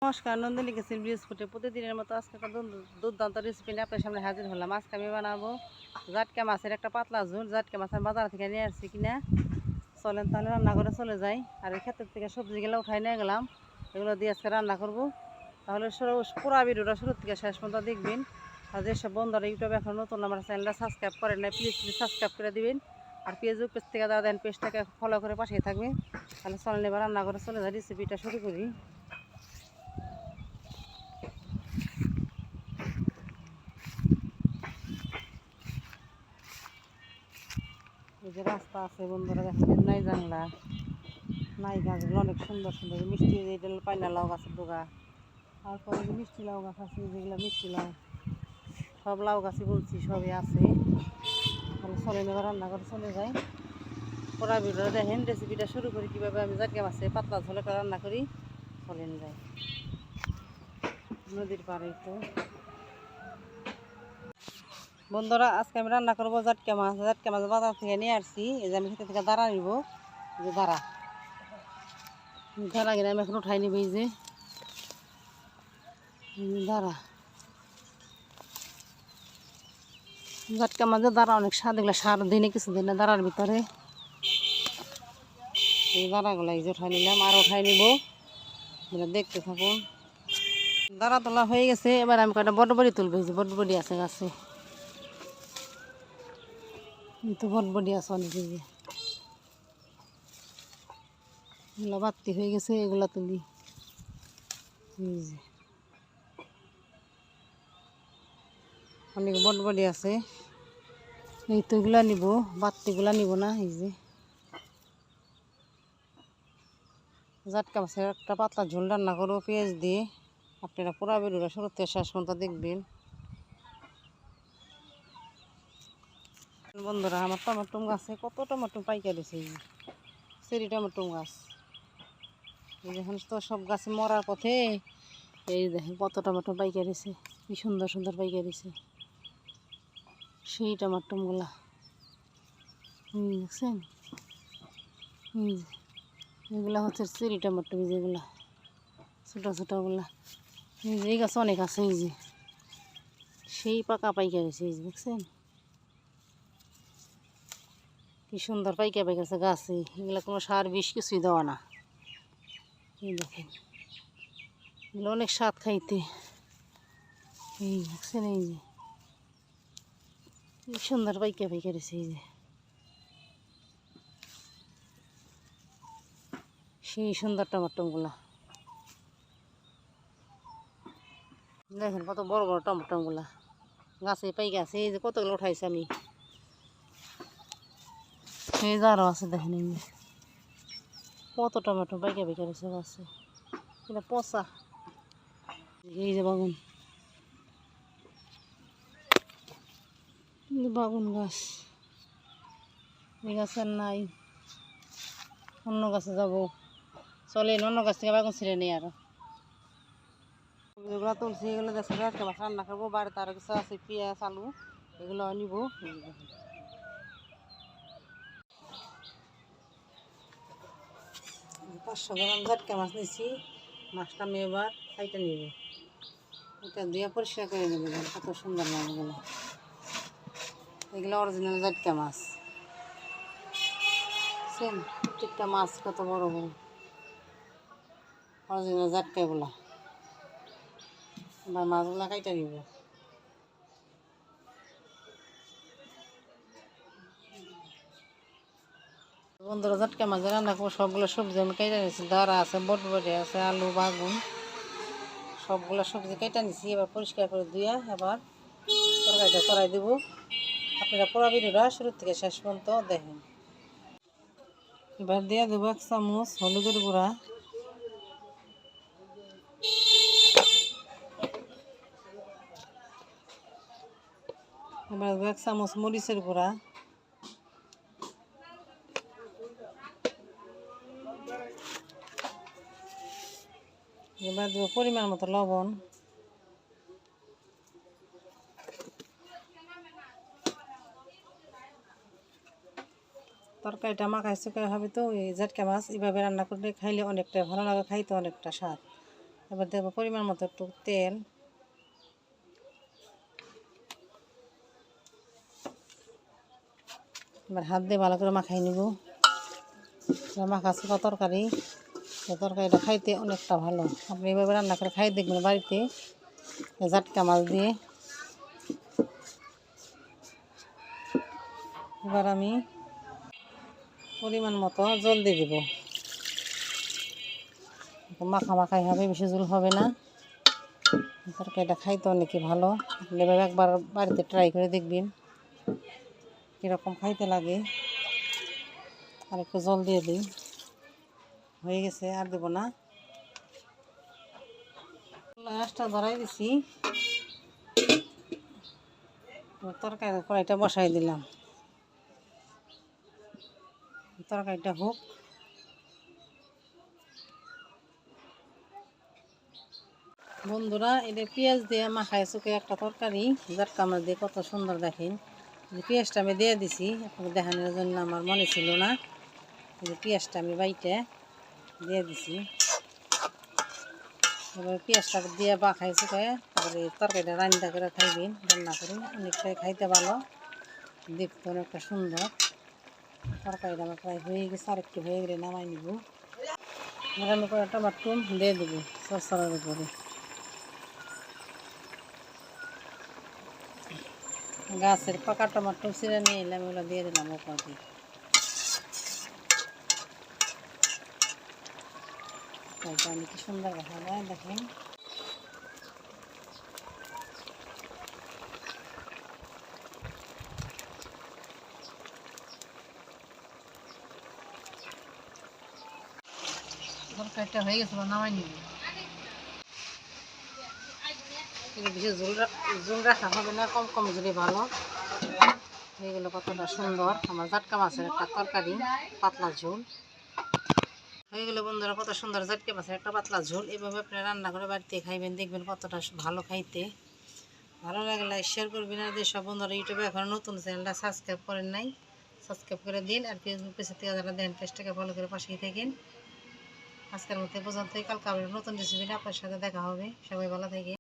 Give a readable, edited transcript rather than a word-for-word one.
নমস্কার, নন্দিনী কিচেন বৃহস্পতি প্রতিদিনের মতো আজকে একটা দুর্দান্ত রেসিপি নিয়ে আপনার সামনে হাজির হলাম। আজকে আমি বানাবো জাটকা মাছের একটা পাতলা ঝোল। জাটকা মাছ আমি বাজার থেকে নিয়ে আসছি কিনা, চলেন তাহলে রান্না করে চলে যাই। আর এই ক্ষেত্রের থেকে সবজিগুলো উঠাই নিয়ে গেলাম, এগুলো দিয়ে আজকে রান্না করব। তাহলে পুরো ভিডিওটা শুরু থেকে শেষ পর্যন্ত দেখবেন। আর যেসব বন্ধুরা ইউটিউবে এখন নতুন আমার চ্যানেলটা সাবস্ক্রাইব করেন না, প্লিজ সাবস্ক্রাইব করে দিবেন। আর ফেসবুক পেজ থেকে দেন পেজটাকে ফলো করে পাশেই থাকবে। তাহলে চলেন এবার রান্না করে চলে যাই, রেসিপিটা শুরু করি। এই যে রাস্তা আছে বন্ধুরা, দেখেন নাই জানলা নাই গাছগুলো অনেক সুন্দর সুন্দর মিষ্টি, এটা পাইনা লাউ গাছের ডোগা। তারপরে যে মিষ্টি লাউ গাছ আছে, যেগুলো মিষ্টি লাউ, সব লাউ গাছই বলছি সবই আছে। তাহলে চলে নেবার রান্না করে চলে যাই। পুরা ভিডিওটা দেখেন, রেসিপিটা শুরু করি কীভাবে আমি জাটকা মাছে পাতলা ঝোলটা রান্না করি। চলেন যাই, নদীর পাড়ে তো বন্ধুরা। আজকে আমি রান্না করবো জাটকা মাছ। জাটকা মাছ বাজার থেকে নিয়ে আসছি। এই যে আমি খেতে থেকে দাঁড়া নিব, যে দাঁড়া কিনা আমি এখন উঠাই নিব। এই যে দাঁড়া, জাটকা মাঝে দাঁড়া অনেক স্বাদ। এগুলো সার দিনে কিছু দিন না দাঁড়ার ভিতরে। এই দাঁড়াগুলো এই যে উঠাই নিলাম, আর উঠাই নিব, দেখতে থাকুন। দাঁড়া তোলা হয়ে গেছে। এবার আমি কয়টা বটবড়ি তুলবো। এই যে বটবড়ি আছে গাছে, তো বটবড়ি আছে অনেক। এই যে এগুলো বাতি হয়ে গেছে, এগুলা তুলি। এই যে অনেক বটবড়ি আছে, এই তো এগুলা নিব, বাতিগুলা নিব না। এই যে জাটকা মাছের একটা পাতলা ঝোল রান্না করবো পেঁয়াজ দিয়ে। আপনারা পুরা ভিডিওটা শুরু থেকে শেষ পর্যন্ত দেখবেন। বন্ধুরা, আমার টমেটো গাছে কত টমেটো পাইকারি হয়েছে। এই চেরি টমেটো গাছ, এই দেখেন তো সব গাছে মরার পথে। এই দেখেন কত টমেটো পাইকারি হয়েছে, কি সুন্দর সুন্দর পাইকারি হয়েছে সেই টমেটোগুলা। দেখছেন, এগুলা হচ্ছে চেরি টমেটো, যেগুলা ছোটো ছোটোগুলা। এই গাছ অনেক আছে, এই যে সেই পাকা পাইকা গেছে। এই যে দেখছেন কি সুন্দর পাইকা গেছে গাছে। এগুলা কোনো সার বিষ কিছুই দেওয়া না। এই দেখেন এগুলো অনেক স্বাদ খাইতে। এই দেখছেন, এই যে কি সুন্দর পাইকা গেছে। এই যে সেই সুন্দর টমেটোগুলা দেখেন, কত বড় বড় টমেটোগুলা গাছে পাই গেছে। এই যে কতগুলো উঠাইছে আমি। এই যে আরও আছে দেখেন, এই যে কত টমেটো পাইকা গেছে গাছে। এটা পচা। এই যে বাগুন, বাগুন গাছ। এই গাছের নাই, অন্য গাছে যাবো। চলে অন্য গাছ থেকে বাগুন ছিঁড়ে নেই। আরো যেগুলো তুলছি এগুলো দেখছি জাটকা মাছ রান্না করবো। বাড়িতে আরো কিছু আছে, পেঁয়াজ আলু, এগুলো নিব। 500 গ্রাম জাটকা মাছ নিচ্ছি। মাছটা আমি এবার খাইতে নিব, এটা দিয়ে পরিষ্কার করে নেব। কত সুন্দর মাছগুলো, এগুলো অরিজিনাল জাটকা মাছ। সেম প্রত্যেকটা মাছ কত বড় বড় অরিজিনাল জাটকাগুলা। এবার মাছগুলা কাইটা নিব। বন্ধুরা, জাটকা মাছ রান্না করবো সবগুলো সবজি আমি কেটে নিচ্ছি। দাঁড়া আছে, বটবটি আছে, আলু, বাগুন, সবগুলো সবজি কেটে নিচ্ছি। এবার পরিষ্কার করে ধুয়ে এবার তরকারিটা কড়াই দেবো। আপনারা পুরো ভিডিওটা শুরু থেকে শেষ পর্যন্ত দেখেন। এবার দিয়ে দেবো 1 চামচ হলুদের গুঁড়া, এবার দেবো 1 চামচ মরিচের গুঁড়া, এবার দেবো পরিমাণ মতো লবণ, তরকারিটা মাখায় শুকায় হবে। তো এই জাটকা মাছ এভাবে রান্না করলে খাইলে অনেকটা ভালো লাগে, খাইতে অনেকটা স্বাদ। এবার দেবো পরিমাণ মতো একটু তেল, এবার হাত দিয়ে ভালো করে মাখাই নিব। মাখা শুকা তরকারি, তরকারিটা খাইতে অনেকটা ভালো। আপনি এভাবে রান্না করে খাই দেখবেন বাড়িতে জাটকা মাছ দিয়ে। এবার আমি পরিমাণ মতো জল দিয়ে দেবো। মাখা মাখাই হবে, বেশি ঝোল হবে না। তরকারিটা খাইতে অনেকই ভালো। আপনি এভাবে একবার বাড়িতে ট্রাই করে দেখবেন কীরকম খাইতে লাগে। আর একটু জল দিয়ে দিই, হয়ে গেছে, আর দেবো না। গ্যাসটা ধরাই দিছি, তরকারি কড়াইটা বসাই দিলাম। তরকারিটা হোক। বন্ধুরা, এটা পেঁয়াজ দিয়ে মাখায় চুকে একটা তরকারি, জাটকা মাছ দিয়ে কত সুন্দর দেখেন। পেঁয়াজটা আমি দিয়ে দিছি, আপনাকে দেখানোর জন্য আমার মনে ছিল না। পেঁয়াজটা আমি বাইটে দিয়ে দিছি। এবার পেঁয়াজটা দিয়ে মাখাই চুকে তারপরে তরকারিটা রান্না করে খাইবেন, রান্না করে অনেকটাই খাইতে ভালো, দেখতে অনেকটা সুন্দর। তরকারিটা আমার প্রায় হয়ে গেছে, আর একটু হয়ে গেলে নামাই নিব। এবার আমি করে টমাটো দিয়ে দেবো সরষার উপরে। গাছের পাকা টমাটো ছিঁড়ে নিয়ে এলাম, ওগুলো দিয়ে দিলাম ওপর দিয়ে। অনেক সুন্দর দেখা যায় দেখেন। তরকারিটা হয়ে গেছে, নামাই নিব। বেশি ঝোল রাখা হবে না, কম কম ঝোলে ভালো। হয়ে গেলো কতটা সুন্দর আমার জাটকা মাছের একটা তরকারি, পাতলা ঝোল হয়ে গেলো। বন্ধুরা, কত সুন্দর জাটকা মাছের একটা পাতলা ঝোল। এভাবে আপনি রান্না করে বাড়িতে খাইবেন, দেখবেন কতটা ভালো খাইতে। ভালো লাগলে শেয়ার করবেন। আর যেসব বন্ধুরা ইউটিউবে এখন নতুন চ্যানেলটা সাবস্ক্রাইব করেন নাই, সাবস্ক্রাইব করে দিন। আর ফেসবুক পেজ থেকে যারা দেন পেজটাকে ফলো করে পাশেই থাকেন। আজকের মতো পর্যন্তই, কালকে আবার নতুন রেসিপি আপনার সাথে দেখা হবে। সবাই ভালো থাকেন।